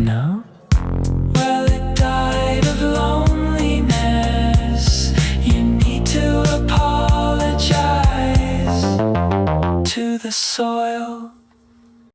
No? Well, it died of loneliness. You need to apologize to the soil.